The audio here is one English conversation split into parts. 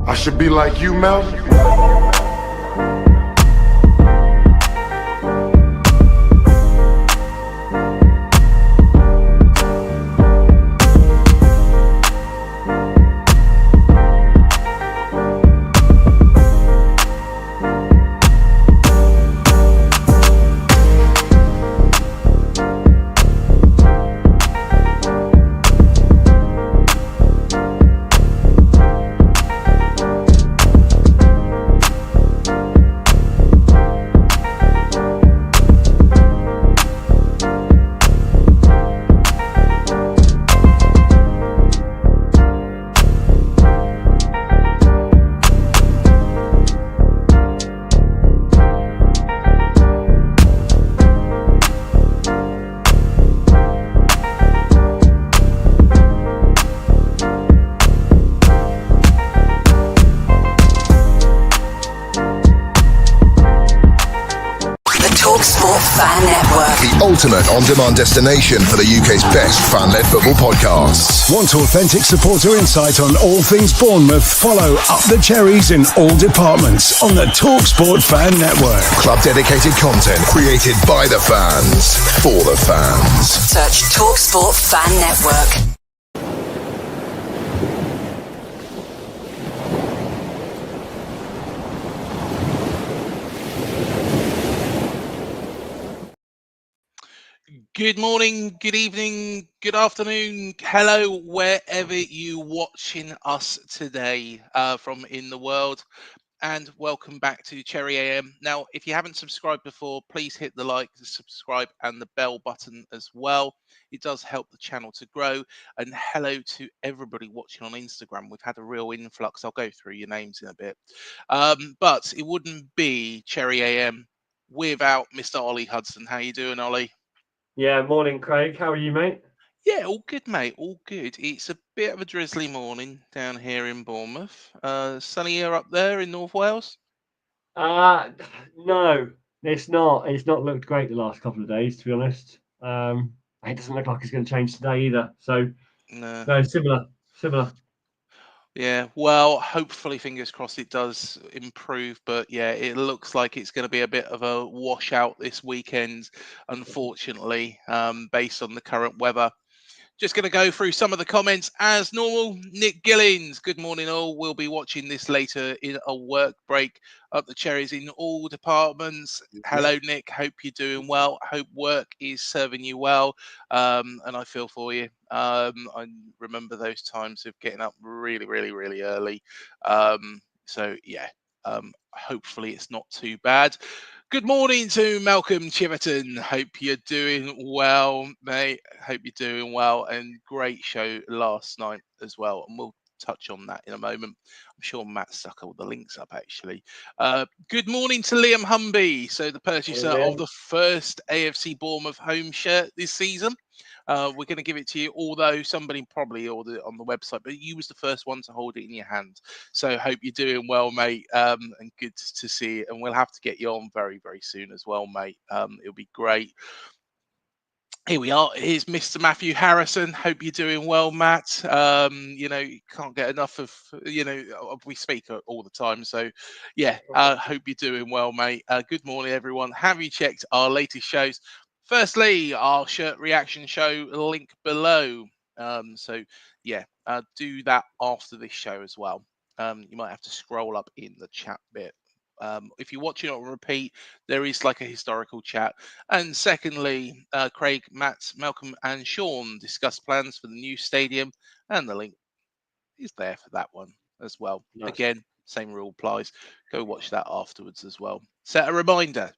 I should be like you, Mel. Ultimate on-demand destination for the UK's best fan-led football podcasts. Want authentic supporter insight on all things Bournemouth? Follow Up the Cherries in all departments on the TalkSport Fan Network. Club-dedicated content created by the fans, for the fans. Search TalkSport Fan Network. Good morning, good evening, good afternoon, hello, wherever you're watching us today from in the world, and welcome back to Cherry AM. Now, if you haven't subscribed before, please hit the like, subscribe, and the bell button as well. It does help the channel to grow. And hello to everybody watching on Instagram. We've had a real influx. I'll go through your names in a bit. But it wouldn't be Cherry AM without Mr. Ollie Hudson. How you doing, Ollie? Yeah, morning, Craig. How are you, mate? Yeah, all good, mate. All good. It's a bit of a drizzly morning down here in Bournemouth. Sunnier up there in North Wales? No, it's not. It's not looked great the last couple of days, to be honest. It doesn't look like it's going to change today either. So, no, similar. Yeah, well, hopefully, fingers crossed, it does improve. But yeah, it looks like it's going to be a bit of a washout this weekend, unfortunately, based on the current weather. Just going to go through some of the comments as normal. Nick Gillings, good morning all. We'll be watching this later in a work break. Up the cherries in all departments. Hello, Nick. Hope you're doing well. Hope work is serving you well. And I feel for you. I remember those times of getting up really, really, really early. So, yeah, hopefully it's not too bad. Good morning to Malcolm Chiverton. Hope you're doing well, mate. Hope you're doing well. And great show last night as well. And we'll touch on that in a moment. I'm sure Matt stuck all the links up, actually. Good morning to Liam Humby. So the purchaser of the first AFC Bournemouth home shirt this season. We're going to give it to you, although somebody probably ordered it on the website, but you was the first one to hold it in your hand. So hope you're doing well, mate, and good to see it. And we'll have to get you on very, very soon as well, mate. It'll be great. Here we are. Here's Mr. Matthew Harrison. Hope you're doing well, Matt. You can't get enough of, we speak all the time. So, yeah, hope you're doing well, mate. Good morning, everyone. Have you checked our latest shows? Firstly, our shirt reaction show, link below. So, yeah, do that after this show as well. You might have to scroll up in the chat bit. If you're watching on repeat, there is like a historical chat. And secondly, Craig, Matt, Malcolm, and Sean discuss plans for the new stadium, and the link is there for that one as well. Nice. Again, same rule applies. Go watch that afterwards as well. Set a reminder.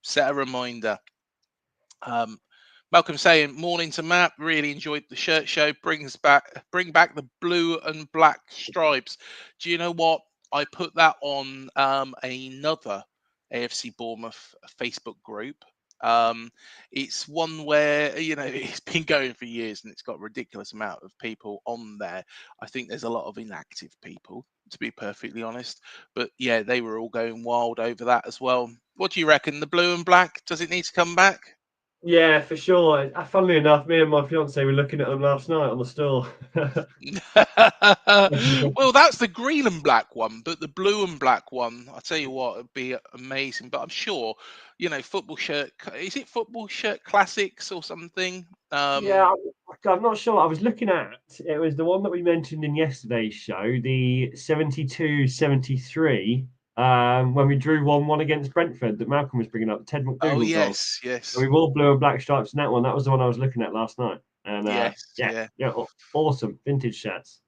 Malcolm saying, morning to Matt. Really enjoyed the shirt show. Bring back the blue and black stripes. Do you know what? I put that on another AFC Bournemouth Facebook group. It's one where, it's been going for years and it's got a ridiculous amount of people on there. I think there's a lot of inactive people, to be perfectly honest. But yeah, they were all going wild over that as well. What do you reckon? The blue and black, does it need to come back? Yeah, for sure. Funnily enough, me and my fiance were looking at them last night on the store. Well, that's the green and black one, but the blue and black one, I tell you what, it'd be amazing. But I'm sure, football shirt. Is it football shirt classics or something? Yeah, I'm not sure. I was looking at it was the one that we mentioned in yesterday's show, the 72-73, when we drew 1-1 against Brentford that Malcolm was bringing up, Ted Oh McDougall goal. yes, And yes, we wore blue and black stripes in that one. That was the one I was looking at last night. And yes, yeah. awesome vintage shirts.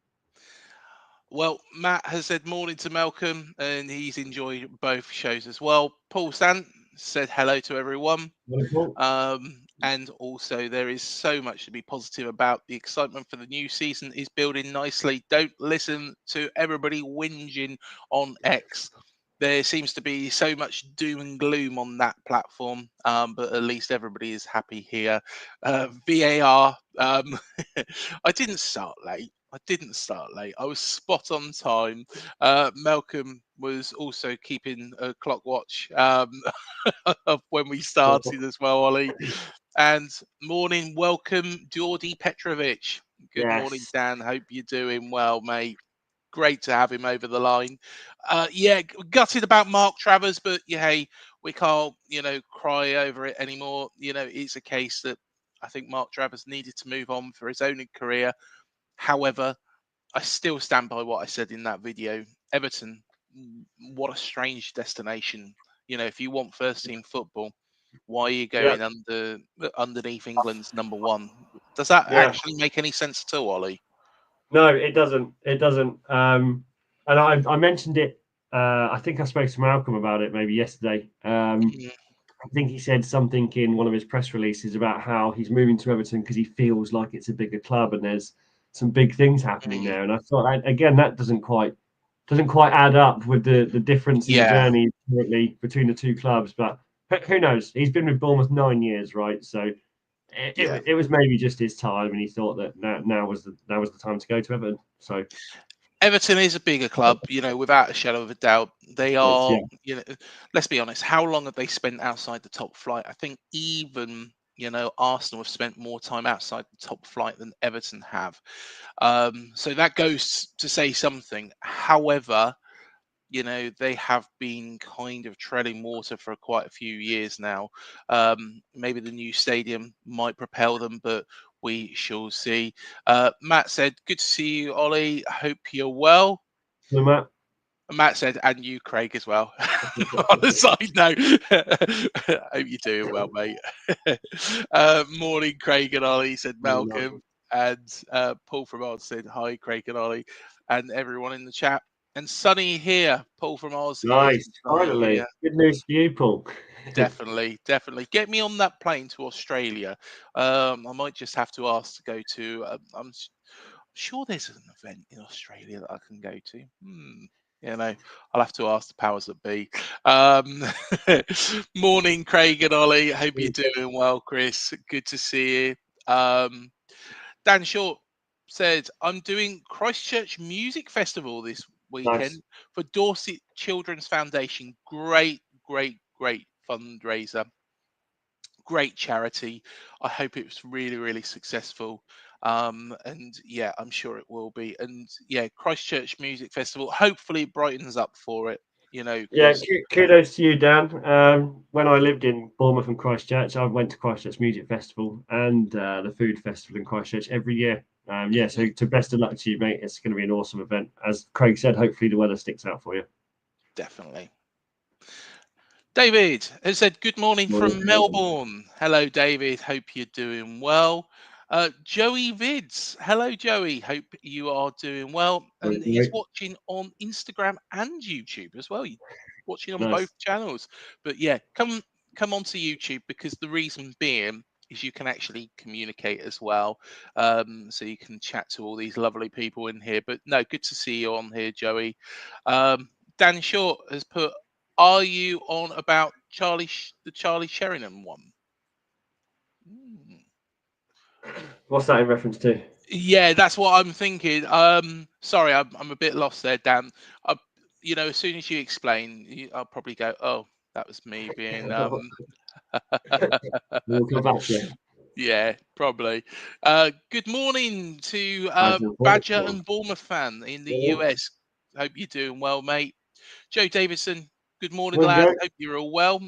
Well, Matt has said morning to Malcolm, and he's enjoyed both shows as well. Paul Sant said hello to everyone. Wonderful. And also, there is so much to be positive about. The excitement for the new season is building nicely. Don't listen to everybody whinging on X. There seems to be so much doom and gloom on that platform, but at least everybody is happy here. VAR, I didn't start late. I was spot on time. Malcolm was also keeping a clock watch of when we started as well, Ollie. And morning, welcome, Geordie Petrovic. Good morning, Yes. Dan. Hope you're doing well, mate. Great to have him over the line. Gutted about Mark Travers, but hey, we can't, cry over it anymore. It's a case that I think Mark Travers needed to move on for his own career. However, I still stand by what I said in that video. Everton, what a strange destination. If you want first team football, why are you Yeah. going underneath England's number one? Does that Yeah. actually make any sense at all, Ollie? No, it doesn't. It doesn't. And I mentioned it. I think I spoke to Malcolm about it maybe yesterday. Mm, I think he said something in one of his press releases about how he's moving to Everton because he feels like it's a bigger club and there's some big things happening mm. there. And I thought, again, that doesn't quite add up with the difference in Yeah, journey currently between the two clubs. But who knows? He's been with Bournemouth 9 years, right? So yeah. it was maybe just his time, and he thought that now was the time to go to Everton. So Everton is a bigger club, without a shadow of a doubt. They are, yeah, let's be honest, how long have they spent outside the top flight? I think even, Arsenal have spent more time outside the top flight than Everton have. So that goes to say something. However, they have been kind of treading water for quite a few years now. Maybe the new stadium might propel them, but we shall see. Matt said, good to see you, Ollie. Hope you're well. so Matt, Matt said, and you, Craig, as well. On a side note, hope you're doing well, mate. Morning, Craig and Ollie, said Malcolm. And Paul from Oz said, hi, Craig and Ollie. And everyone in the chat. And Sunny here. Paul from Oz is nice, Sunny finally, here. good news for you, Paul. Definitely, definitely. Get me on that plane to Australia. I might just have to ask to go to. I'm sure there's an event in Australia that I can go to. I'll have to ask the powers that be. Morning, Craig and Ollie. Hope you're doing well, Chris. Good to see you. Dan Short said, I'm doing Christchurch Music Festival this weekend Nice. for Dorset Children's Foundation. Great, great, great fundraiser. Great charity. I hope it's really, really successful. And yeah, I'm sure it will be. And yeah, Christchurch Music Festival. Hopefully, it brightens up for it. Yeah, Because kudos to you, Dan. When I lived in Bournemouth and Christchurch, I went to Christchurch Music Festival and the Food Festival in Christchurch every year. So to best of luck to you, mate. It's going to be an awesome event. As Craig said, hopefully the weather sticks out for you. definitely. David has said, good morning from Melbourne. Hello, David. Hope you're doing well. Joey Vids. Hello, Joey. Hope you are doing well. And he's watching on Instagram and YouTube as well. You're watching on both Nice. channels. But yeah, come onto YouTube, because the reason being is you can actually communicate as well. So you can chat to all these lovely people in here. But no, good to see you on here, Joey. Dan Short has put, are you on about the Charlie Sheringham one? What's that in reference to? Yeah, that's what I'm thinking. Sorry, I'm a bit lost there, Dan. As soon as you explain, I'll probably go, oh, that was me being We'll come back to it. Yeah, probably. Good morning to Badger Badger and and Bournemouth fan in the Yeah. US. Hope you're doing well, mate. Joe Davidson, good morning, Morning, lad. Joe. Hope you're all well.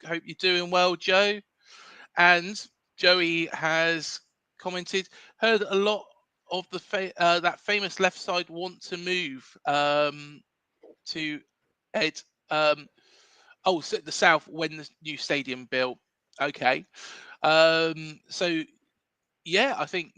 Hope you're doing well, Joe. And Joey has commented, heard a lot of that famous left side want to move to Ed. So the south when the new stadium built. Okay. So yeah, I think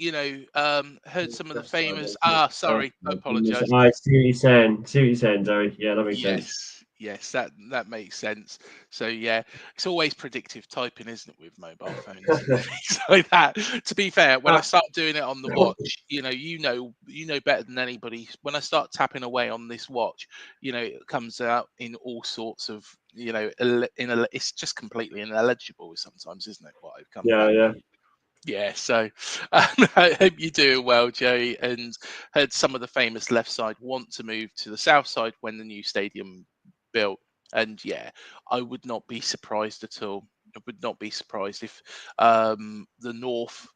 heard some of the Left side, famous. left Sorry, I side. apologise. I see what you're saying. See what you're saying, Zoe. Yeah, that makes sense. Yes, that makes sense. So yeah, it's always predictive typing, isn't it, with mobile phones and things like that. To be fair, when I start doing it on the watch, you know better than anybody. When I start tapping away on this watch, it comes out in all sorts of, it's just completely ineligible sometimes, isn't it? What I've come back. Yeah. Yeah, so I hope you're doing well, Joey, and heard some of the famous left side want to move to the south side when the new stadium built. And yeah, I would not be surprised at all. I would not be surprised if the North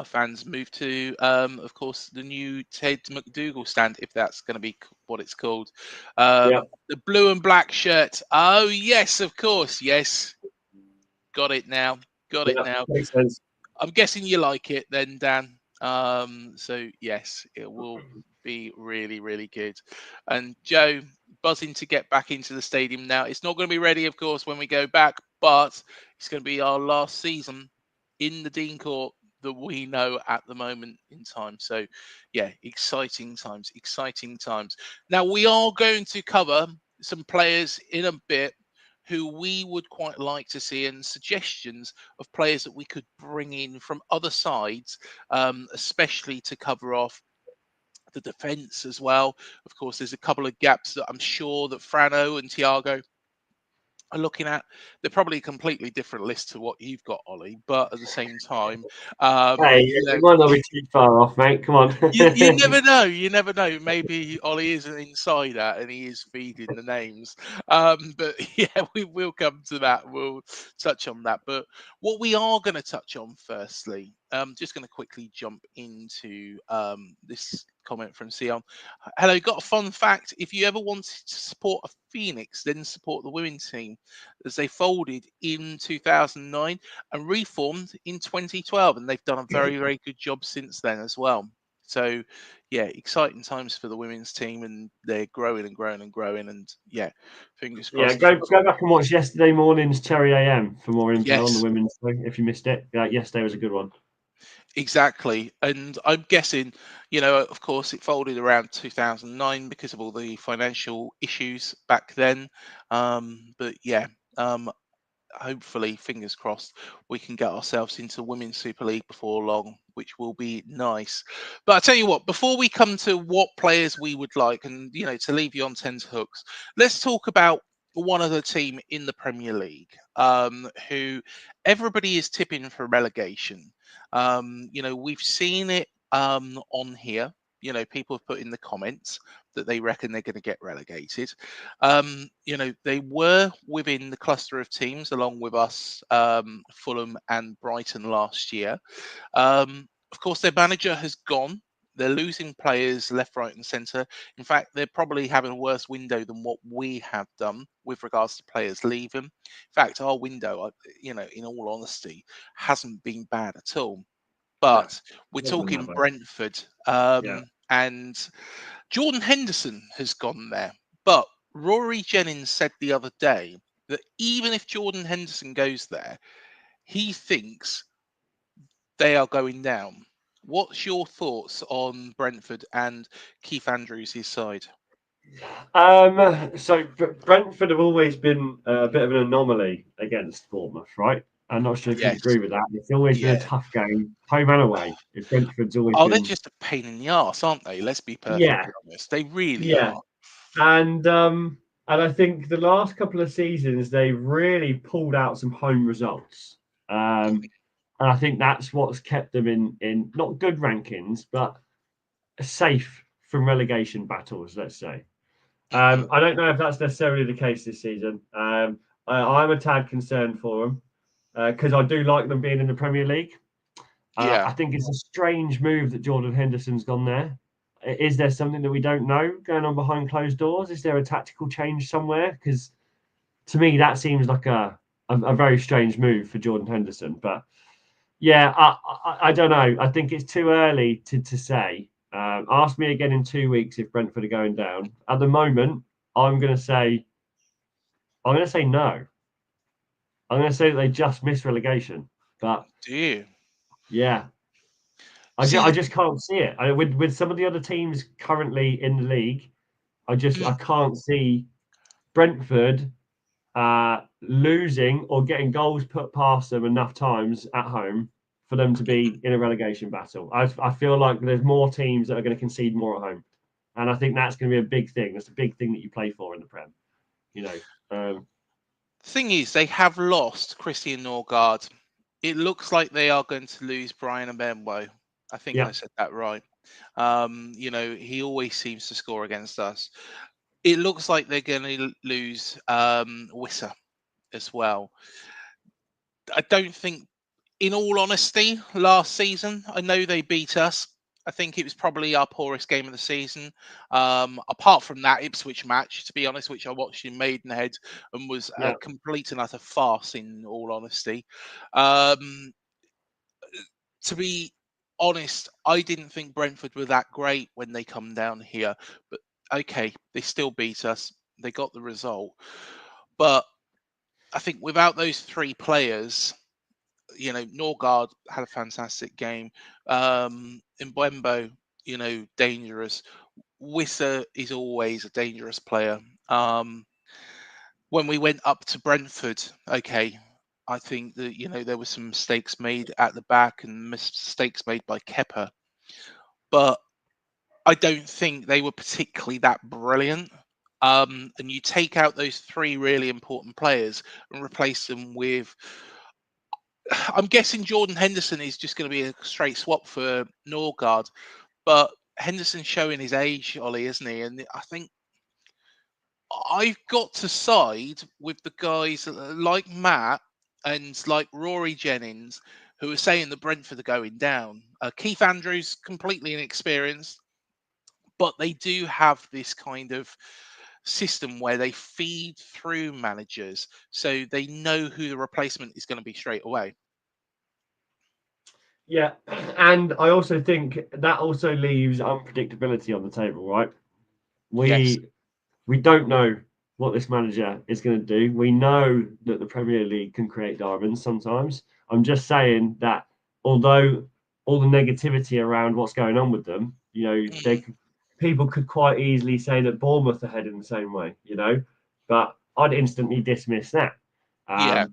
fans move to, of course, the new Ted McDougall stand, if that's going to be what it's called. Yeah. The blue and black shirt. Oh, yes, of course. Yes. Got it now. Got it Yeah. now. Makes sense. I'm guessing you like it then, Dan. So yes, it will be really, really good. And Joe, buzzing to get back into the stadium now. It's not going to be ready, of course, when we go back, but it's going to be our last season in the Dean Court that we know at the moment in time. So yeah, exciting times, exciting times. Now we are going to cover some players in a bit who we would quite like to see, and suggestions of players that we could bring in from other sides, especially to cover off the defence as well. Of course, there's a couple of gaps that I'm sure that Frano and Thiago are looking at. They're probably a completely different list to what you've got, Ollie, but at the same time, Hey, it might not be too far off, mate. Come on. you never know. You never know. Maybe Ollie is an insider and he is feeding the names. But yeah, we will come to that. We'll touch on that. But what we are going to touch on firstly, just going to quickly jump into this comment from Sion. Hello, got a fun fact. If you ever wanted to support a Phoenix, then support the women's team, as they folded in 2009 and reformed in 2012, and they've done a very, very good job since then as well. So yeah, exciting times for the women's team, and they're growing and growing and growing, and yeah, fingers Yeah, crossed. go back and watch yesterday morning's Cherry AM for more info on the Yes, women's thing if you missed it. Yesterday was a good one. exactly. And I'm guessing, of course, it folded around 2009 because of all the financial issues back then. But yeah, hopefully, fingers crossed, we can get ourselves into Women's Super League before long, which will be nice. But I tell you what, before we come to what players we would like, and to leave you on 10's hooks, let's talk about one other team in the Premier League, who everybody is tipping for relegation. We've seen it on here. People have put in the comments that they reckon they're going to get relegated. They were within the cluster of teams along with us, Fulham and Brighton last year. Of course, their manager has gone. They're losing players left, right, and centre. In fact, they're probably having a worse window than what we have done with regards to players leaving. In fact, our window, in all honesty, hasn't been bad at all. But we're talking Brentford, Yeah. and Jordan Henderson has gone there. But Rory Jennings said the other day that even if Jordan Henderson goes there, he thinks they are going down. What's your thoughts on Brentford and Keith Andrews' his side? So Brentford have always been a bit of an anomaly against Bournemouth, right? I'm not sure if you Yes. agree with that. It's always been a tough game, home and away. If Brentford's always Oh, been. they're just a pain in the arse, aren't they? Let's be perfectly Yeah, honest. They really yeah. are. And I think the last couple of seasons they've really pulled out some home results. And I think that's what's kept them in not good rankings, but safe from relegation battles, let's say. I don't know if that's necessarily the case this season. I'm a tad concerned for them. because I do like them being in the Premier League. Yeah. I think it's a strange move that Jordan Henderson's gone there. Is there something that we don't know going on behind closed doors? Is there a tactical change somewhere? Because to me, that seems like a very strange move for Jordan Henderson. But yeah, I don't know. I think it's too early to say. Ask me again in 2 weeks if Brentford are going down. At the moment, I'm going to say no. I'm going to say that they just missed relegation. But Do you? yeah, See, I just can't see it. With some of the other teams currently in the league, I can't see Brentford losing or getting goals put past them enough times at home for them to be in a relegation battle. I feel like there's more teams that are going to concede more at home, and I think that's going to be a big thing. That's a big thing that you play for in the Prem. You know, the thing is, they have lost Christian Norgard. It looks like they are going to lose Brian Mbembo. I think I yeah, said that right. He always seems to score against us. It looks like they're going to lose Wissa as well. I don't think, in all honesty, last season, I know they beat us. I think it was probably our poorest game of the season. Apart from that Ipswich match, to be honest, which I watched in Maidenhead and was a yeah, complete and utter farce, in all honesty. Um, to be honest, I didn't think Brentford were that great when they come down here. But okay, they still beat us. They got the result. But I think without those three players, Norgard had a fantastic game. Mbembo, dangerous. Wissa is always a dangerous player. When we went up to Brentford, okay, I think that there were some mistakes made at the back and mistakes made by Kepa, but I don't think they were particularly that brilliant. And you take out those three really important players and replace them with, I'm guessing Jordan Henderson is just going to be a straight swap for Norgard, but Henderson's showing his age, Ollie, isn't he? And I think I've got to side with the guys like Matt and like Rory Jennings, who are saying that Brentford are going down. Keith Andrews, completely inexperienced, but they do have this kind of system where they feed through managers, so they know who the replacement is going to be straight away. yeah. And I also think that also leaves unpredictability on the table, right? Yes. We don't know what this manager is going to do. We know that the Premier League can create diamonds sometimes. I'm just saying that although all the negativity around what's going on with them, Mm, people could quite easily say that Bournemouth are heading the same way, but I'd instantly dismiss that. yeah.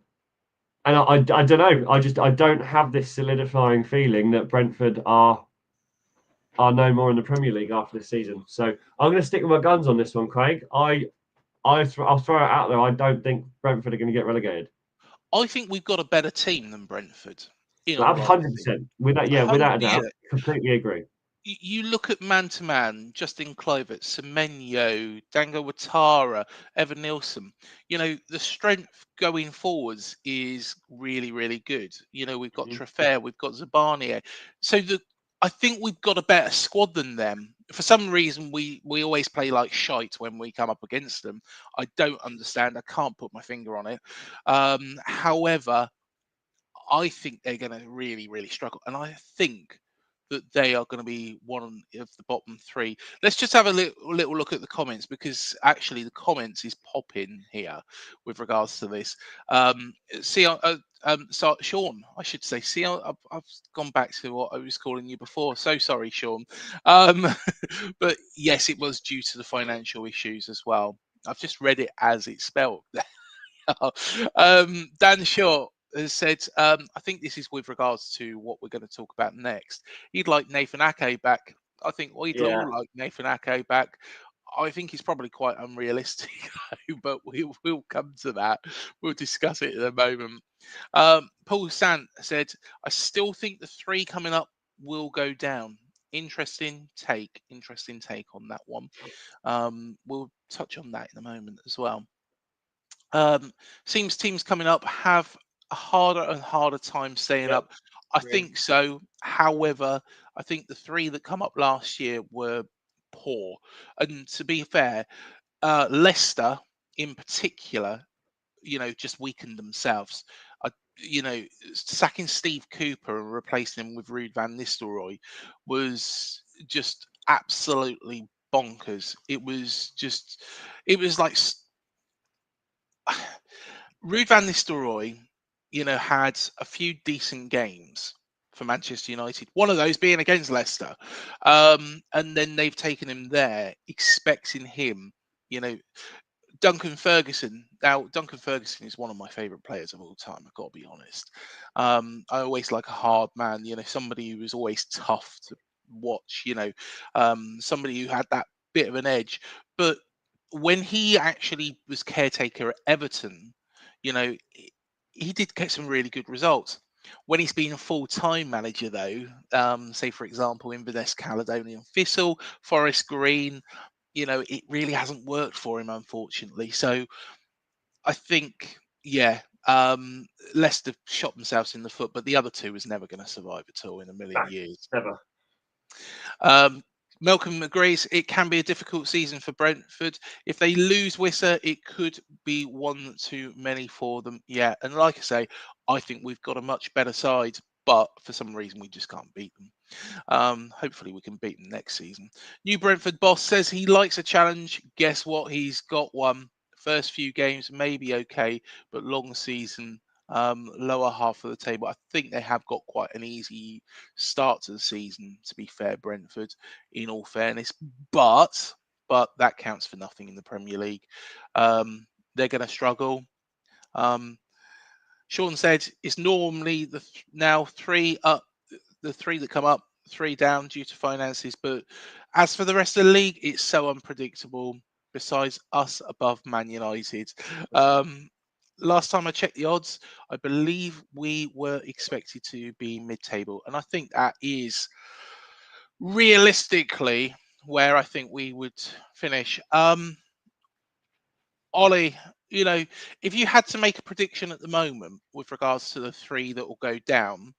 And I don't know. I don't have this solidifying feeling that Brentford are no more in the Premier League after this season. So I'm going to stick with my guns on this one, Craig. I'll throw it out there. I don't think Brentford are going to get relegated. I think we've got a better team than Brentford, in I'm all honesty. 100% with that. Yeah, without a doubt, 100%. completely agree. You look at man to man, Justin Kluivert, Semenyo, Dango Watara, Evan Nilsson. The strength going forwards is really, really good. We've got Mhm. Traffair, we've got Zabania. So I think we've got a better squad than them. For some reason, we always play like shite when we come up against them. I don't understand. I can't put my finger on it. However, I think they're going to really, really struggle. And I think that they are going to be one of the bottom three. Let's just have a little look at the comments, because actually the comments is popping here with regards to this. So Sean, I should say. See, I've gone back to what I was calling you before. So sorry, Sean. Um, but yes, it was due to the financial issues as well. I've just read it as it's spelled. Dan Shaw has said, I think this is with regards to what we're going to talk about next. He'd like Nathan Ake back. I think we'd Yeah, all like Nathan Ake back. I think he's probably quite unrealistic, but we'll come to that. We'll discuss it in a moment. Paul Sant said, I still think the three coming up will go down. Interesting take on that one. We'll touch on that in a moment as well. Seems teams coming up have a harder and harder time staying Yeah. up? I Yeah. think so. However, I think the three that come up last year were poor. And to be fair, Leicester in particular, just weakened themselves. I, sacking Steve Cooper and replacing him with Ruud van Nistelrooy was just absolutely bonkers. It was like Ruud van Nistelrooy, had a few decent games for Manchester United. One of those being against Leicester, and then they've taken him there, expecting him, you know, Duncan Ferguson. Now, Duncan Ferguson is one of my favourite players of all time. I've got to be honest. I always like a hard man. Somebody who was always tough to watch. Somebody who had that bit of an edge. But when he actually was caretaker at Everton, he did get some really good results. When he's been a full-time manager, though, say for example Inverness Caledonian Thistle, Forest Green, it really hasn't worked for him, unfortunately. So I think, yeah, Leicester shot themselves in the foot, but the other two was never going to survive at all in a million years. Never. Malcolm agrees it can be a difficult season for Brentford. If they lose Wisser, it could be one too many for them. Yeah, and like I say, I think we've got a much better side, but for some reason we just can't beat them. Hopefully we can beat them next season. New Brentford boss says he likes a challenge. Guess what? He's got one. First few games may be okay, but long season, lower half of the table. I think they have got quite an easy start to the season, to be fair, Brentford, in all fairness. But that counts for nothing in the Premier League. They're going to struggle. Sean said it's normally now three up, the three that come up, three down due to finances. But as for the rest of the league, it's so unpredictable. Besides us above Man United. Last time I checked the odds, I believe we were expected to be mid-table, and I think that is realistically where I think we would finish. Ollie, if you had to make a prediction at the moment with regards to the three that will go down,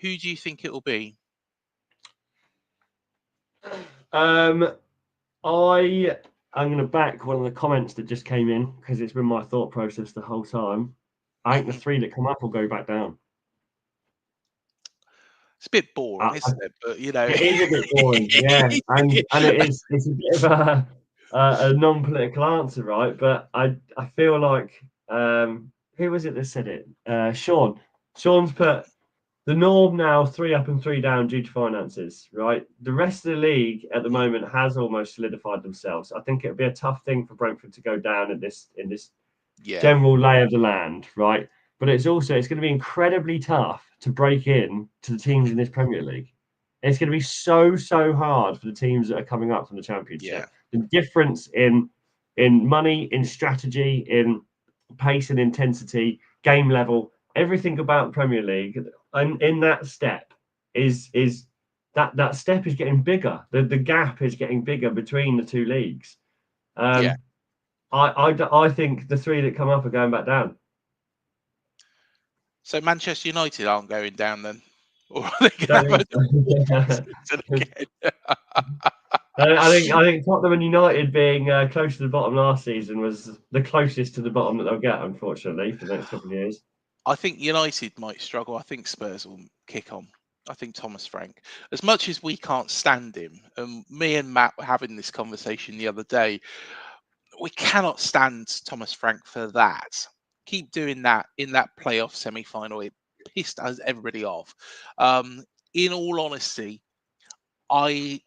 who do you think it will be? I'm going to back one of the comments that just came in because it's been my thought process the whole time. I think the three that come up will go back down. It's a bit boring, isn't it? But it is a bit boring, yeah, and it's a bit of a non-political answer, right? But I feel like who was it that said it? Sean. Sean's put the norm now 3 up and 3 down due to finances, right? The rest of the league at the moment has almost solidified themselves. I think it would be a tough thing for Brentford to go down in this general lay of the land, right? But it's going to be incredibly tough to break in to the teams in this Premier League. It's going to be so hard for the teams that are coming up from the Championship. Yeah. The difference in money, in strategy, in pace and intensity, game level, everything about the Premier League, and in that step is that step is getting bigger. The gap is getting bigger between the two leagues. I think the three that come up are going back down. So Manchester United aren't going down then, or are they going to I think Tottenham and United being close to the bottom last season was the closest to the bottom that they'll get, unfortunately, for the next couple of years. I think United might struggle. I think Spurs will kick on. I think Thomas Frank, as much as we can't stand him, and me and Matt were having this conversation the other day, we cannot stand Thomas Frank for that. Keep doing that in that playoff semi-final. It pissed us everybody off. In all honesty, I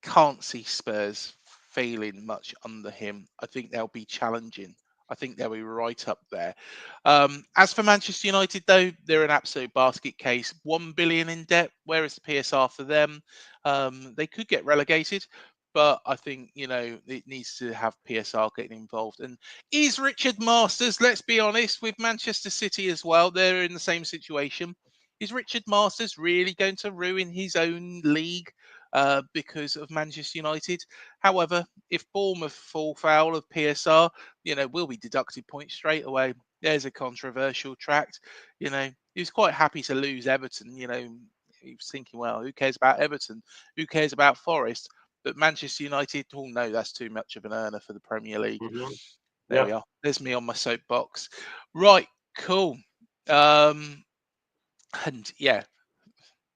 can't see Spurs failing much under him. I think they'll be challenging. I think they'll be right up there. As for Manchester United, though, they're an absolute basket case. 1 billion in debt. Where is the PSR for them? They could get relegated, but I think it needs to have PSR getting involved. And is Richard Masters? Let's be honest, with Manchester City as well, they're in the same situation. Is Richard Masters really going to ruin his own league because of Manchester United? However, if Bournemouth fall foul of PSR, we'll be deducted points straight away. there's a controversial tract. You know, he was quite happy to lose Everton. You know, he was thinking, well, who cares about Everton? Who cares about Forest? But Manchester United, oh no, that's too much of an earner for the Premier League. Mm-hmm. There we are. There's me on my soapbox. Right, cool. And yeah,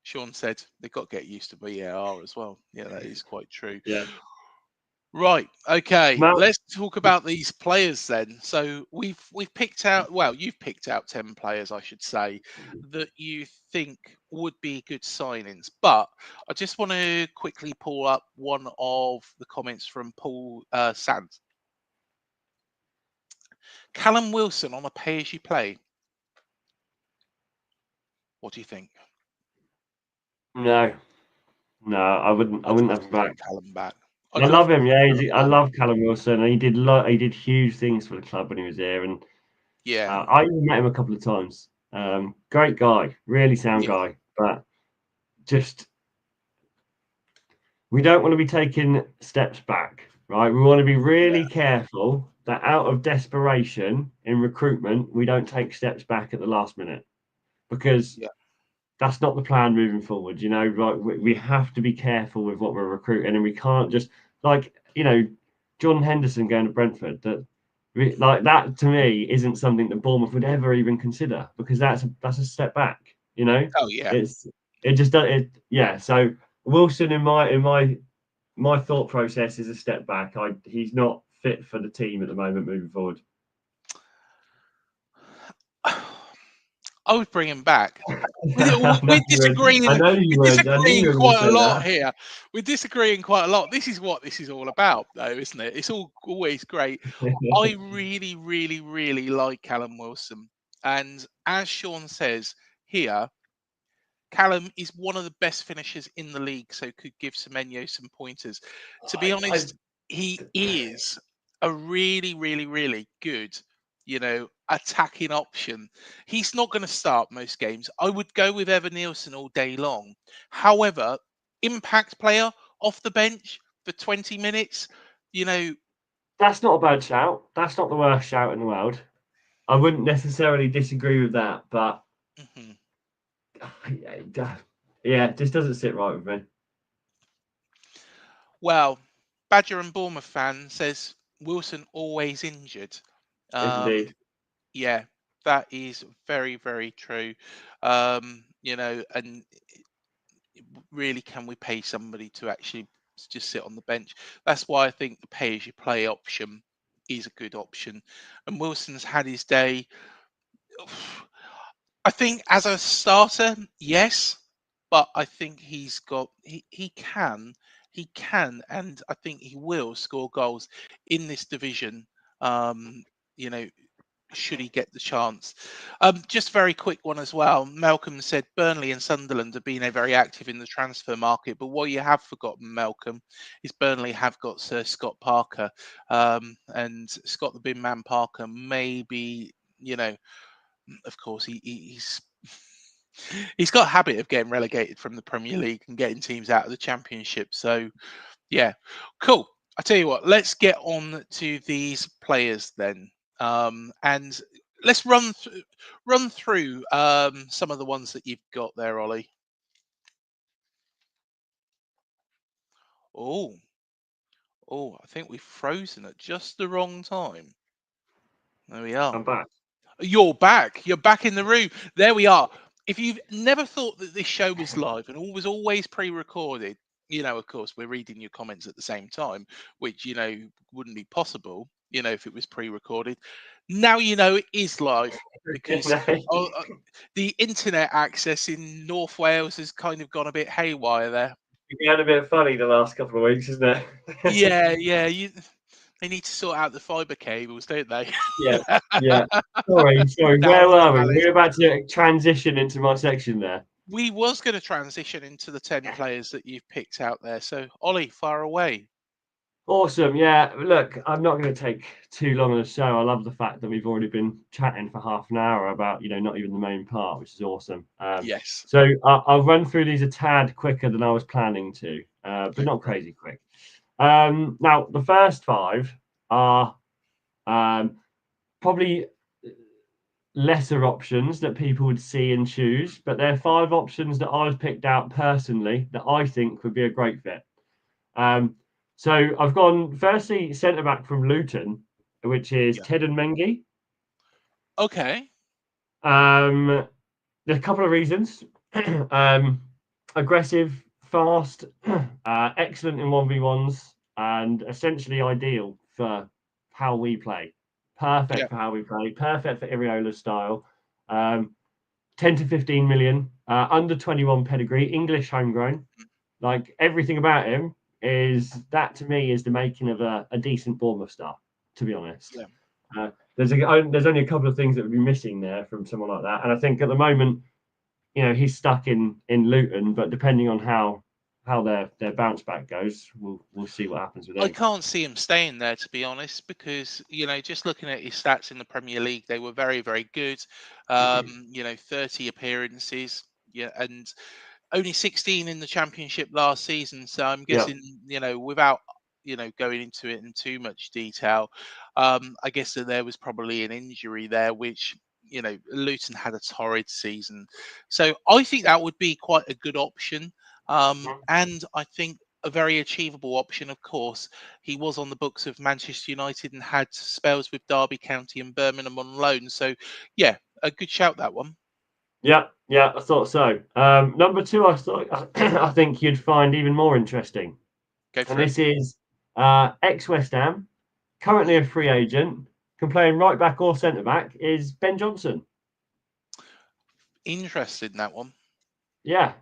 Sean said they've got to get used to VAR as well. Yeah, that is quite true. Yeah. Right. Okay. Mal- Let's talk about these players then. So we've picked out. Well, you've picked out 10 players, I should say, that you think would be good signings. But I just want to quickly pull up one of the comments from Paul Sands. Callum Wilson on a pay-as-you-play. What do you think? No, I wouldn't have him back. Callum back. I love him. Yeah, Callum I back. love Callum Wilson. And he did huge things for the club when he was here, and Yeah. I even met him a couple of times. Great guy, really sound Yeah. guy, but just we don't want to be taking steps back, right? We want to be really careful that out of desperation in recruitment, we don't take steps back at the last minute, because Yeah. that's not the plan moving forward. You know, like we have to be careful with what we're recruiting, and we can't just Jordan Henderson going to Brentford. Like that to me isn't something that Bournemouth would ever even consider, because that's a step back. You know, Oh yeah. it just does it. Yeah. So Wilson in my thought process is a step back. He's not fit for the team at the moment moving forward. I would bring him back. We're disagreeing. I know you We're would. I knew disagreeing you were going to quite a say lot that. here. We're disagreeing quite a lot. This is what this is all about, though, isn't it? It's all always great. I really, really, really like Callum Wilson, and as Sean says here, Callum is one of the best finishers in the league, so could give Semenyo some pointers. To be honest, he is a really, really, really good, attacking option. He's not going to start most games. I would go with Evan Nielsen all day long. However, impact player off the bench for 20 minutes, That's not a bad shout. That's not the worst shout in the world. I wouldn't necessarily disagree with that, but mhm. yeah, it just doesn't sit right with me. Well, Badger and Bournemouth fan says Wilson always injured. Indeed. Yeah, that is very, very true. And really, can we pay somebody to actually just sit on the bench? That's why I think the pay-as-you-play option is a good option. And Wilson's had his day. I think as a starter, yes, but I think he can, and I think he will score goals in this division. You know, should he get the chance. Just very quick one as well. Malcolm said Burnley and Sunderland have been very active in the transfer market, but what you have forgotten, Malcolm, is Burnley have got Sir Scott Parker, and Scott the Bin Man Parker maybe, of course he's got a habit of getting relegated from the Premier League and getting teams out of the Championship. So yeah, cool. I tell you what, let's get on to these players then. And let's run through some of the ones that you've got there, Ollie. Oh, I think we've frozen at just the wrong time. There we are. I'm back. You're back. You're back in the room. There we are. If you've never thought that this show was live and was always pre-recorded, of course, we're reading your comments at the same time, which, wouldn't be possible, if it was pre-recorded. Now it is live, because the internet access in North Wales has kind of gone a bit haywire there. It's been a bit funny the last couple of weeks, isn't it? Yeah. They need to sort out the fibre cables, don't they? Yeah. Sorry. Where were we? We're about to transition into my section there. We was going to transition into the 10 players that you've picked out there. So, Ollie, far away. Awesome. Yeah. Look, I'm not going to take too long on the show. I love the fact that we've already been chatting for half an hour about, not even the main part, which is awesome. Yes. So I'll run through these a tad quicker than I was planning to, but not crazy quick. Now, the first 5 are probably lesser options that people would see and choose, but they're 5 options that I've picked out personally that I think would be a great fit. So I've gone firstly centre back from Luton, which is Yeah. Ted and Mengi. Okay. There's a couple of reasons. Aggressive, fast, excellent in 1v1s, and essentially ideal for how we play. Perfect Yeah. for how we play. Perfect for Iriola's style. 10 to 15 million, under 21 pedigree, English homegrown. Like everything about him is that to me is the making of a decent Bournemouth star, to be honest. Yeah. There's only a couple of things that would be missing there from someone like that. And I think at the moment, he's stuck in Luton, but depending on how their bounce back goes, we'll see what happens with I him. can't see him staying there, to be honest, because just looking at his stats in the Premier League, they were very, very good. 30 appearances, yeah, and only 16 in the Championship last season. So I'm Yeah. guessing, without going into it in too much detail, I guess that there was probably an injury there, which Luton had a torrid season. So I think that would be quite a good option. And I think a very achievable option, of course. He was on the books of Manchester United and had spells with Derby County and Birmingham on loan. So, yeah, a good shout, that one. Yeah, I thought so. Number 2, I think you'd find even more interesting. Go for And it. this is ex-West Ham, currently a free agent, can play in right back or centre back, is Ben Johnson. Interested in that one. Yeah.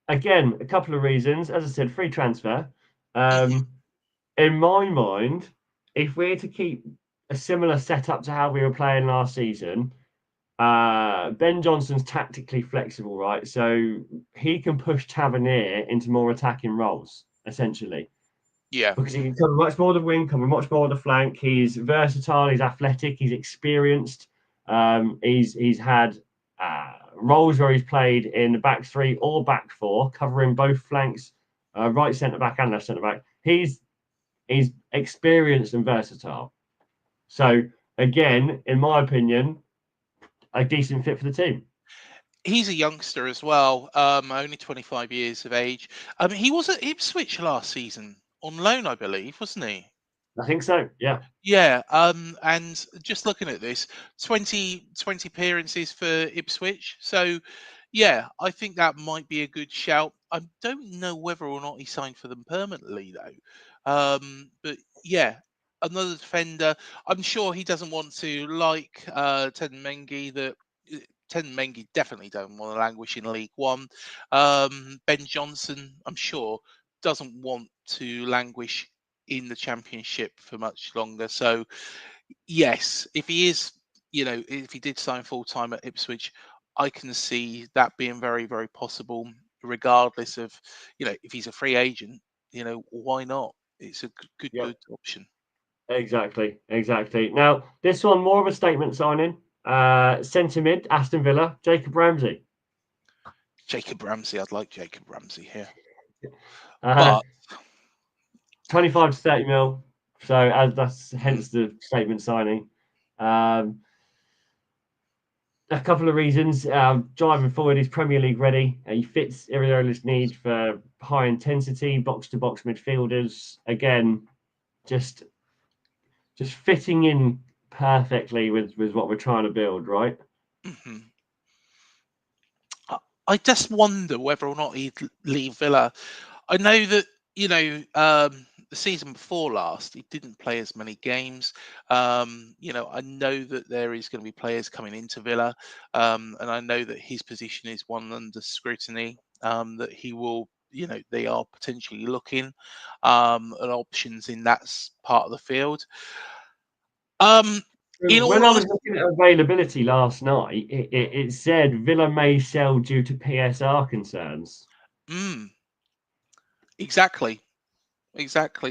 Again, a couple of reasons. As I said, free transfer. In my mind, if we're to keep a similar setup to how we were playing last season, Ben Johnson's tactically flexible, right? So he can push Tavernier into more attacking roles, essentially. Yeah. Because he can cover much more of the wing, cover much more of the flank. He's versatile, he's athletic, he's experienced. He's had roles where he's played in the back 3 or back 4, covering both flanks, right centre back and left centre back. He's experienced and versatile. So again, in my opinion, a decent fit for the team. He's a youngster as well, only 25 years of age. He was at Ipswich last season on loan, I believe, wasn't he? I think so. Yeah. Yeah. And just looking at this, 20 appearances for Ipswich. So, yeah, I think that might be a good shout. I don't know whether or not he signed for them permanently, though. But yeah, another defender. I'm sure he doesn't want to, like Ted and Mengi, that Ted and Mengi definitely don't want to languish in League One. Ben Johnson, I'm sure, doesn't want to languish in the Championship for much longer. So, yes, if he is, if he did sign full time at Ipswich, I can see that being very, very possible, regardless of, if he's a free agent, why not? It's a good option. Exactly. Now, this one more of a statement signing. Centre mid, Aston Villa, Jacob Ramsey. Jacob Ramsey, I'd like Jacob Ramsey here. Uh, But 25 to 30 mil. So that's hence the statement signing. A couple of reasons. Driving forward, he's Premier League ready. He fits Iriola's need for high intensity, box to box midfielders. Again, just fitting in perfectly with what we're trying to build, right? I just wonder whether or not he'd leave Villa. I know that, the season before last, he didn't play as many games. I know that there is going to be players coming into Villa, and I know that his position is one under scrutiny, that he will, they are potentially looking at options in that part of the field. When I was looking at availability last night, it said Villa may sell due to PSR concerns. Exactly.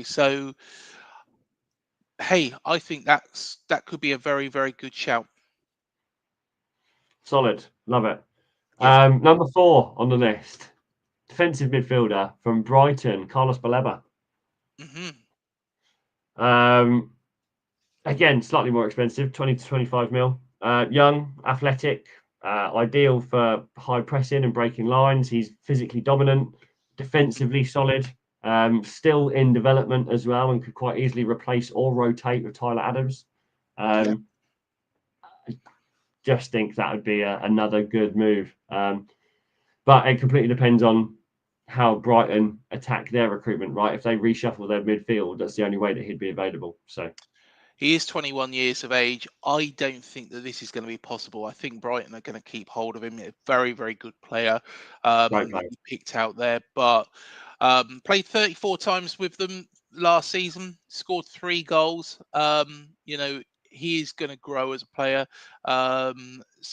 So, hey, I think that could be a very, very good shout. Solid. Love it. Yeah. Number 4 on the list. Defensive midfielder from Brighton, Carlos Baleba. Again, slightly more expensive, 20 to 25 mil. Young, athletic, ideal for high pressing and breaking lines. He's physically dominant, defensively solid, still in development as well, and could quite easily replace or rotate with Tyler Adams. I just think that would be another good move. But it completely depends on how Brighton attack their recruitment, right? If they reshuffle their midfield, that's the only way that he'd be available. So he is 21 years of age. I don't think that this is going to be possible. I think Brighton are going to keep hold of him. A very, very good player right, that he picked out there, but played 34 times with them last season, scored 3 goals. He is going to grow as a player. As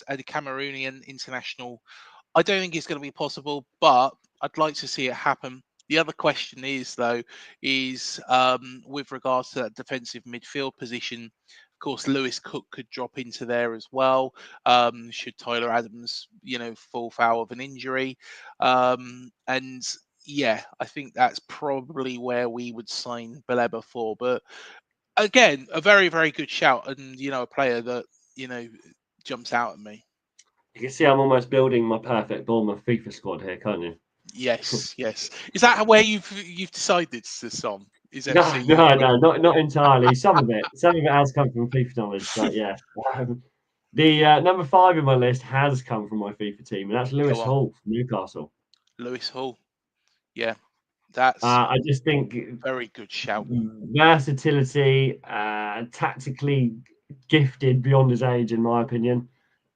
a Cameroonian international, I don't think it's going to be possible, but I'd like to see it happen. The other question is, though, with regards to that defensive midfield position. Of course, Lewis Cook could drop into there as well. Should Tyler Adams, fall foul of an injury, and yeah, I think that's probably where we would sign Baleba for. But again, a very, very good shout, and a player that jumps out at me. you can see I'm almost building my perfect Bournemouth FIFA squad here, can't you? Yes, yes. Is that where you've decided to song? Is No, FC? no, not entirely. Some of it has come from FIFA knowledge, but yeah. The number 5 in my list has come from my FIFA team, and that's Lewis Go on, Hall from Newcastle. Lewis Hall. Yeah, that's I just think very good shout. versatility, tactically gifted beyond his age, in my opinion.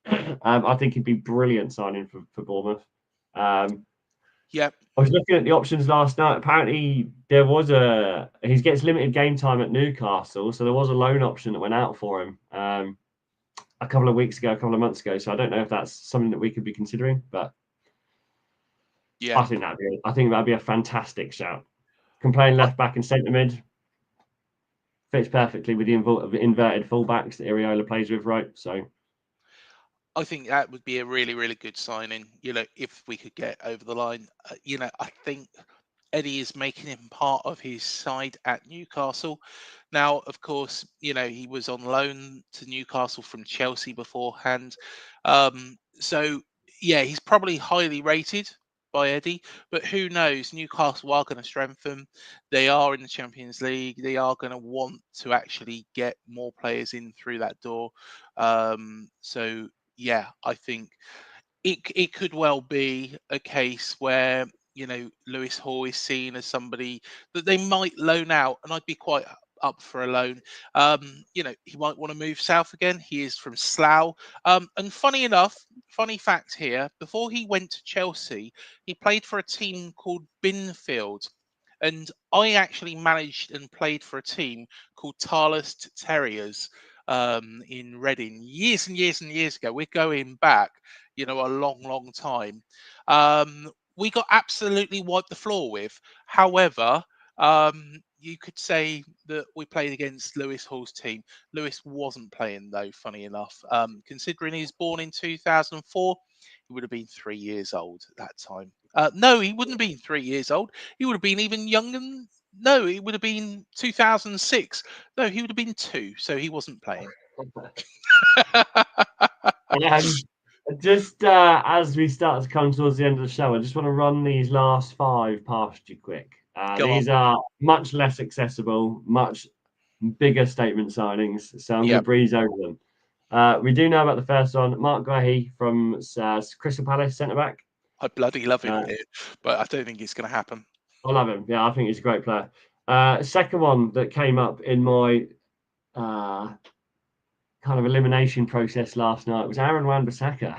I think he'd be brilliant signing for Bournemouth. Yep. I was looking at the options last night. Apparently, he gets limited game time at Newcastle, so there was a loan option that went out for him a couple of months ago. So I don't know if that's something that we could be considering, but yeah, I think that'd be a fantastic shout. Can play in left back and centre mid. Fits perfectly with the inverted fullbacks that Iriola plays with, right? So I think that would be a really, really good signing. If we could get over the line, I think Eddie is making him part of his side at Newcastle. Now, of course, he was on loan to Newcastle from Chelsea beforehand. So, yeah, he's probably highly rated by Eddie, but who knows? Newcastle are going to strengthen. They are in the Champions League. They are going to want to actually get more players in through that door. So, yeah, I think it could well be a case where Lewis Hall is seen as somebody that they might loan out, and I'd be quite up for a loan. He might want to move south again. He is from Slough, and funny enough, funny fact here: before he went to Chelsea, he played for a team called Binfield. And I actually managed and played for a team called Tarlest Terriers in Reading years and years and years ago. We're going back, a long, long time. We got absolutely wiped the floor with. However, you could say that we played against Lewis Hall's team. Lewis wasn't playing, though, funny enough. Considering he was born in 2004, he would have been 3 years old at that time. No, he wouldn't have been 3 years old. He would have been even younger. No, it would have been 2006. No, he would have been 2, so he wasn't playing. Just as we start to come towards the end of the show, I just want to run these last 5 past you quick. These are much less accessible, much bigger statement signings, so I'm going to breeze over them. We do know about the first one, Mark Guehi from Crystal Palace, centre-back. I bloody love him here, but I don't think it's going to happen. I love him. Yeah, I think he's a great player. Second one that came up in my kind of elimination process last night was Aaron Wan-Bissaka.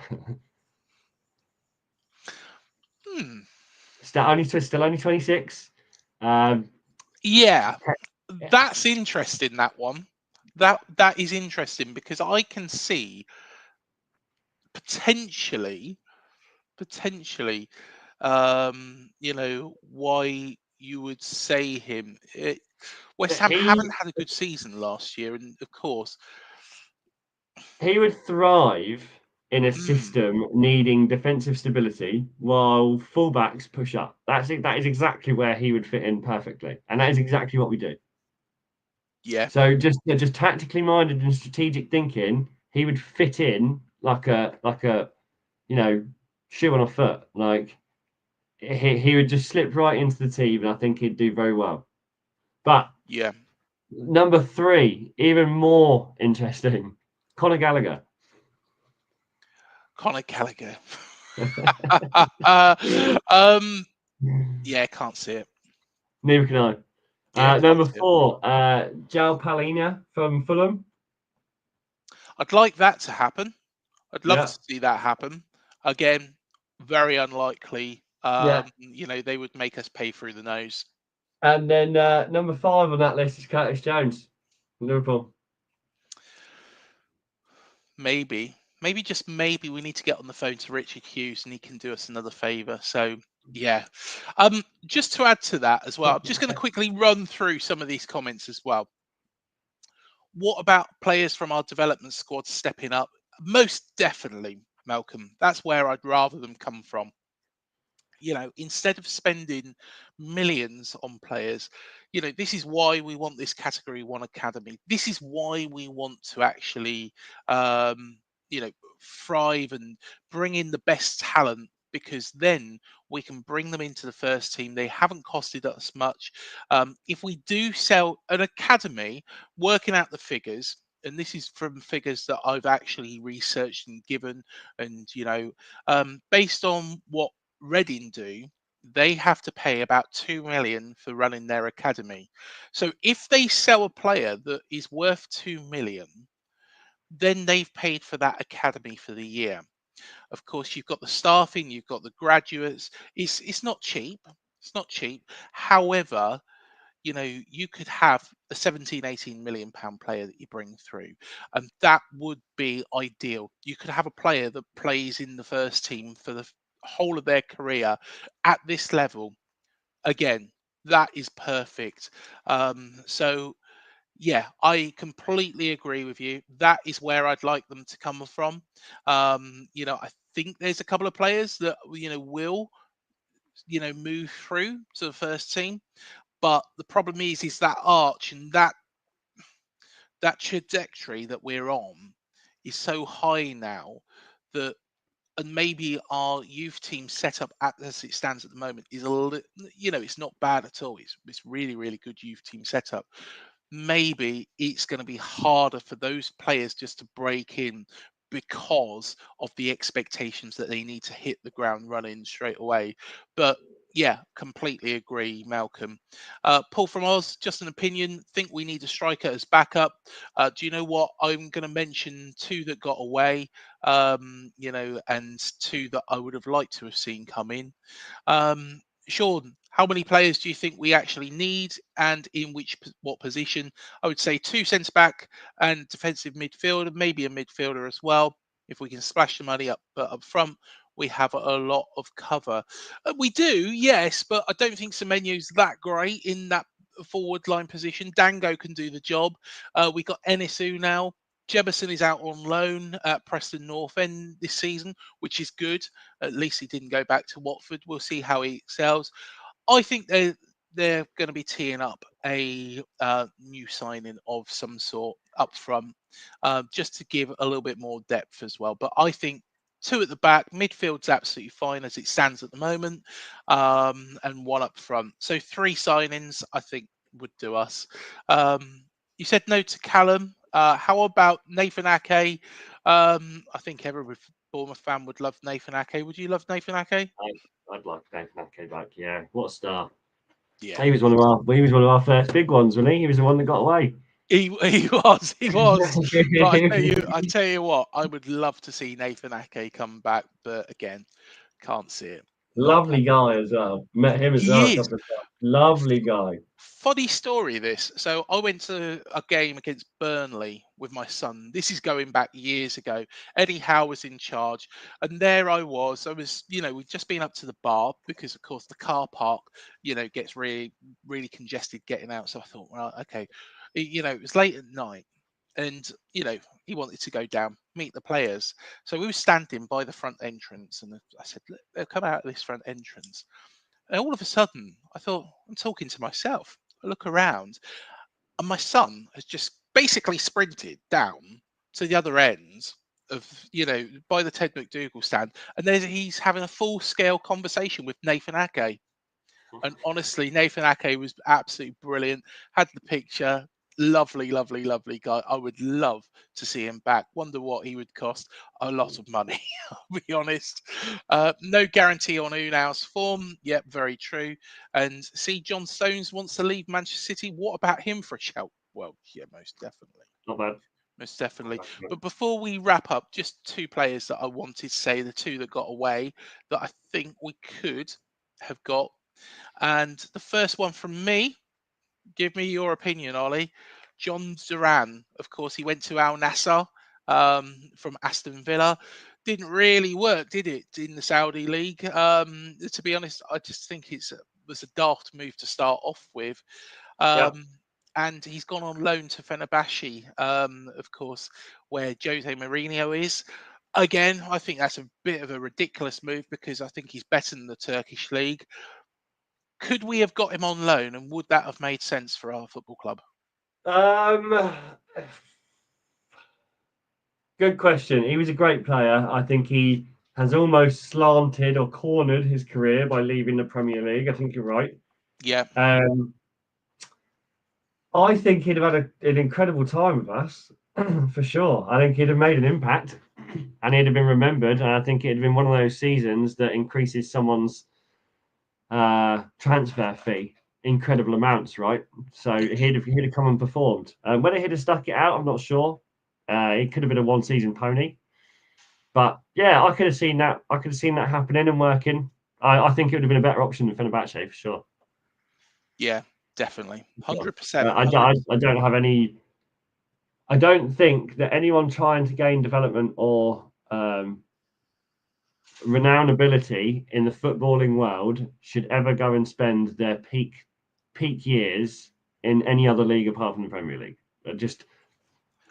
Still only 26. Yeah, that's interesting. That one, that is interesting because I can see potentially, why you would say him. West Ham haven't had a good season last year, and of course, he would thrive in a system needing defensive stability while fullbacks push up. That is exactly where he would fit in perfectly, and that is exactly what we do. Yeah. So just tactically minded and strategic thinking, he would fit in like a shoe on a foot. Like he would just slip right into the team, and I think he'd do very well. But Yeah. number 3, even more interesting, Conor Gallagher. Conor Gallagher. Yeah, can't see it. Neither can I. Yeah, can't Number see it. 4, João Palhinha from Fulham. I'd like that to happen. I'd love Yeah, to see that happen. Again, very unlikely. yeah. They would make us pay through the nose. And then number 5 on that list is Curtis Jones, Liverpool. Maybe just maybe we need to get on the phone to Richard Hughes and he can do us another favour. So yeah. Just to add to that as well, I'm just going to quickly run through some of these comments as well. What about players from our development squad stepping up? Most definitely, Malcolm. That's where I'd rather them come from. Instead of spending millions on players, this is why we want this category 1 academy. This is why we want to actually, um, thrive and bring in the best talent, because then we can bring them into the first team. They haven't costed us much. If we do sell an academy, working out the figures, and this is from figures that I've actually researched and given, and based on what Reading do, they have to pay about 2 million for running their academy. So if they sell a player that is worth 2 million, then they've paid for that academy for the year. Of course, you've got the staffing, you've got the graduates. It's not cheap. It's not cheap. However, you could have a 17-18 million pound player that you bring through, and that would be ideal. You could have a player that plays in the first team for the whole of their career at this level. Again, that is perfect. So yeah, I completely agree with you. That is where I'd like them to come from. I think there's a couple of players that will move through to the first team. But the problem is that arch and that trajectory that we're on is so high now that, and maybe our youth team setup as it stands at the moment is it's not bad at all. It's really, really good youth team setup. Maybe it's going to be harder for those players just to break in because of the expectations that they need to hit the ground running straight away. But yeah, completely agree, Malcolm. Paul from Oz, just an opinion. Think we need a striker as backup. Do you know what? I'm going to mention 2 that got away, and 2 that I would have liked to have seen come in. Sean, how many players do you think we actually need, and in what position? I would say 2 centre back and defensive midfielder, maybe a midfielder as well, if we can splash the money up. But up front, we have a lot of cover. We do, yes, but I don't think Semenyo's that great in that forward line position. Dango can do the job. We got Enisu now. Jebison is out on loan at Preston North End this season, which is good. At least he didn't go back to Watford. We'll see how he excels. I think they're going to be teeing up a new signing of some sort up front, just to give a little bit more depth as well. But I think 2 at the back, midfield's absolutely fine as it stands at the moment, and 1 up front. So 3 signings, I think, would do us. You said no to Callum. How about Nathan Ake? I think every Bournemouth fan would love Nathan Ake. Would you love Nathan Ake? I'd like Nathan Ake back. Yeah, what a star! Yeah, He was one of our first big ones, wasn't he? He was the one that got away. he was. But I tell you what, I would love to see Nathan Ake come back, but again, can't see it. Not Lovely guy as well. Met him as well He a is. couple of times. Lovely guy. Funny story this. So I went to a game against Burnley with my son. This is going back years ago. Eddie Howe was in charge, and there I was. We'd just been up to the bar because, of course, the car park, gets really, really congested getting out. So I thought, well, okay, it was late at night, and he wanted to go down, meet the players. So we were standing by the front entrance, and I said, look, they'll come out of this front entrance. And all of a sudden, I thought, I'm talking to myself. I look around, and my son has just basically sprinted down to the other end of, by the Ted McDougall stand, and he's having a full-scale conversation with Nathan Ake. And honestly, Nathan Ake was absolutely brilliant. Had the picture. Lovely, lovely, lovely guy. I would love to see him back. Wonder what he would cost. A lot of money, I'll be honest. No guarantee on Unau's form. Yep, very true. And see, John Stones wants to leave Manchester City. What about him for a shout? Well, yeah, most definitely. Not bad. Most definitely. But before we wrap up, just two players that I wanted to say, the two that got away, that I think we could have got. And the first one from me, give me your opinion, Ollie. John Duran, of course, he went to Al Nassr from Aston Villa. Didn't really work, did it, in the Saudi League? To be honest, I just think it was a daft move to start off with. And he's gone on loan to Fenerbahce, of course, where Jose Mourinho is. Again, I think that's a bit of a ridiculous move because I think he's better than the Turkish league. Could we have got him on loan, and would that have made sense for our football club? Good question. He was a great player. I think he has almost slanted or cornered his career by leaving the Premier League. I think you're right. Yeah. I think he'd have had an incredible time with us, for sure. I think he'd have made an impact, and he'd have been remembered. And I think it'd have been one of those seasons that increases someone's transfer fee incredible amounts, right? So he'd have come and performed. Whether he'd have stuck it out, I'm not sure. It could have been a one-season pony, but yeah, I could have seen that. I could have seen that happening and working. I think it would have been a better option than Fenerbahce for sure. Yeah, definitely, 100%. I don't have any. I don't think that anyone trying to gain development or renownability in the footballing world should ever go and spend their peak years in any other league apart from the Premier League.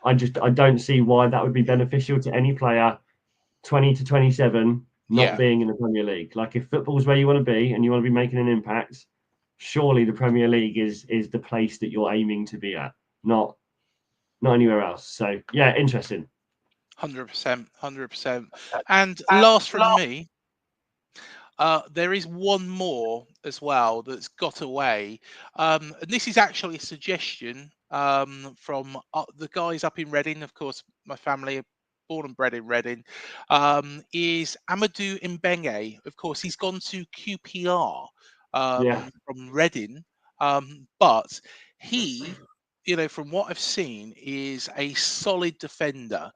I don't see why that would be beneficial to any player 20 to 27 not being in the Premier League. Like, if football's where you want to be and you want to be making an impact, surely the Premier League is the place that you're aiming to be at, not anywhere else. So yeah, interesting. 100%. And last from me, there is one more as well that's got away. And this is actually a suggestion from the guys up in Reading. Of course, my family are born and bred in Reading. Is Amadou Mbenge. Of course, he's gone to QPR from Reading. But he, from what I've seen, is a solid defender.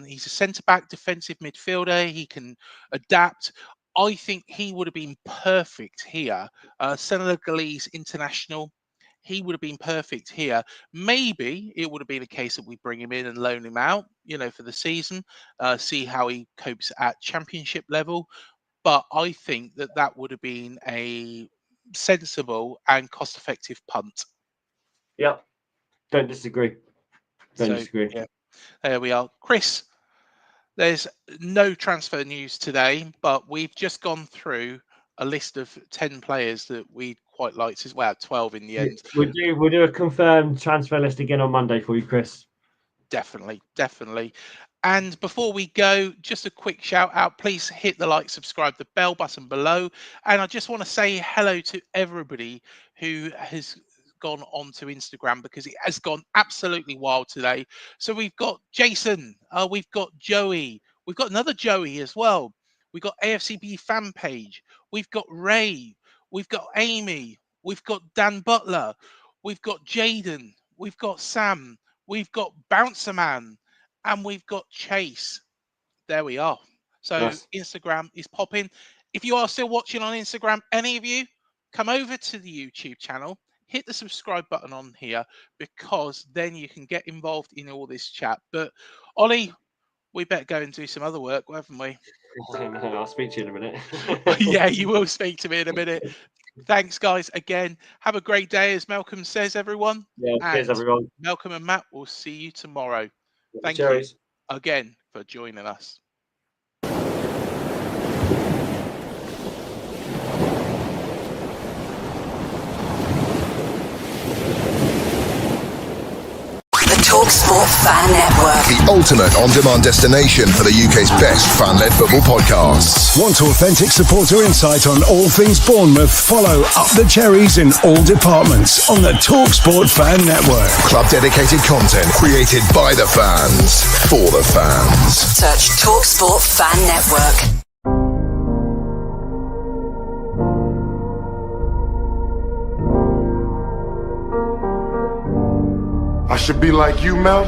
He's a centre-back defensive midfielder. He can adapt. I think he would have been perfect here. Senegalese international. He would have been perfect here. Maybe it would have been a case that we bring him in and loan him out, for the season, see how he copes at championship level. But I think that would have been a sensible and cost-effective punt. Yeah, don't disagree. Disagree. Yeah, there we are. Chris, there's no transfer news today, but we've just gone through a list of 10 players that we'd quite like to, 12 in the end. We'll do a confirmed transfer list again on Monday for you, Chris. Definitely. And before we go, just a quick shout out. Please hit the like, subscribe, the bell button below. And I just want to say hello to everybody who has gone onto Instagram, because it has gone absolutely wild today. So we've got Jason, we've got Joey, we've got another Joey as well. We've got AFCB fan page. We've got Ray. We've got Amy. We've got Dan Butler. We've got Jaden. We've got Sam. We've got Bouncer Man. And we've got Chase. There we are. So nice. Instagram is popping. If you are still watching on Instagram, any of you, come over to the YouTube channel. Hit the subscribe button on here, because then you can get involved in all this chat. But Ollie, we better go and do some other work, haven't we? I'll speak to you in a minute. Yeah, you will speak to me in a minute. Thanks, guys. Again, have a great day, as Malcolm says, everyone. Yeah, cheers, everyone. Malcolm and Matt will see you tomorrow. Thank Cheers. you again for joining us. TalkSport Fan Network. The ultimate on-demand destination for the UK's best fan-led football podcasts. Want authentic supporter insight on all things Bournemouth? Follow Up the Cherries in all departments on the TalkSport Fan Network. Club-dedicated content created by the fans, for the fans. Search TalkSport Fan Network. I should be like you, Mel.